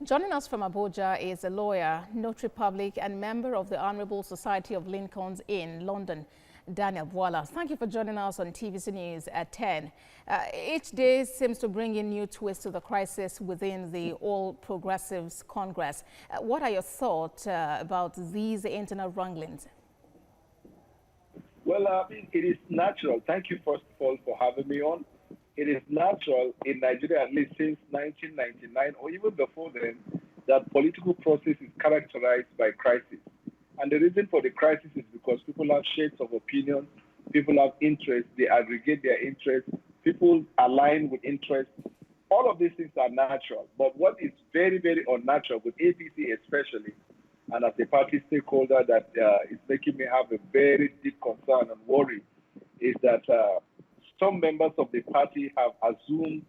Joining us from Abuja is a lawyer, notary public, and member of the Honourable Society of Lincolns in London, Daniel Bwala. Thank you for joining us on TVC News at 10. Each day seems to bring in new twists to the crisis within the All Progressives Congress. What are your thoughts about these internal wranglings? Well, it is natural. Thank you, first of all, for having me on. It is natural in Nigeria, at least since 1999 or even before then, that political process is characterized by crisis. And the reason for the crisis is because people have shades of opinion, people have interests, they aggregate their interests, people align with interests. All of these things are natural. But what is very, very unnatural with APC especially, and as a party stakeholder that is making me have a very deep concern and worry, is that some members of the party have assumed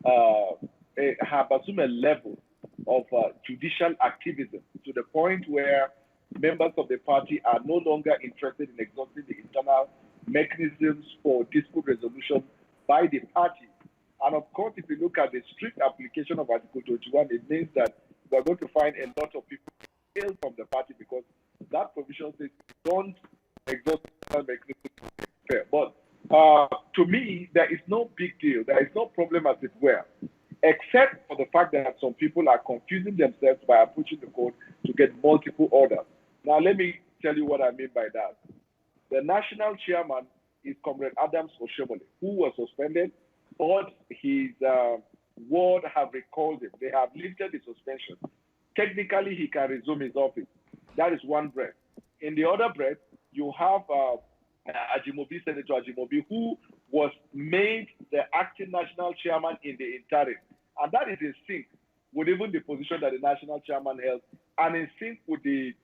a level of judicial activism to the point where members of the party are no longer interested in exhausting the internal mechanisms for dispute resolution by the party. And of course, if you look at the strict application of Article 21, it means that we're going to find a lot of people fail from the party because that provision says don't exhaust the mechanisms. But to me, there is no big deal. There is no problem, as it were, except for the fact that some people are confusing themselves by approaching the court to get multiple orders. Now, let me tell you what I mean by that. The national chairman is Comrade Adams Oshomole, who was suspended, but his ward have recalled him. They have lifted the suspension. Technically, he can resume his office. That is one breath. In the other breath, you have Ajimobi, Senator Ajimobi, who was made the acting national chairman in the interim. And that is in sync with even the position that the national chairman held, and in sync with the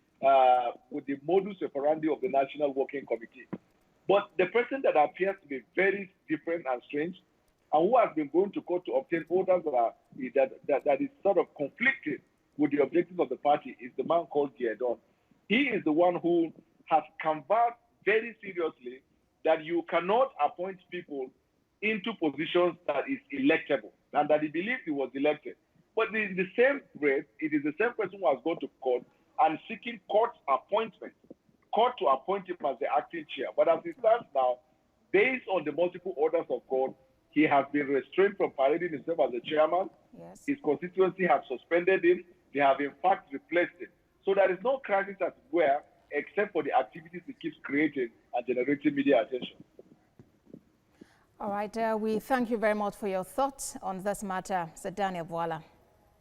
modus operandi of the National Working Committee. But the person that appears to be very different and strange, and who has been going to court to obtain orders that is sort of conflicted with the objectives of the party, is the man called Giedon. He is the one who has canvassed very seriously that you cannot appoint people into positions that is electable, and that he believes he was elected. But in the same breath, it is the same person who has gone to court and seeking court appointment, court to appoint him as the acting chair. But as it stands now, based on the multiple orders of court, he has been restrained from parading himself as the chairman. Yes. His constituency has suspended him. They have in fact replaced him. So there is no crisis as where, except for the activities he keeps creating and generating media attention. All right, we thank you very much for your thoughts on this matter, Sir Daniel Bwala.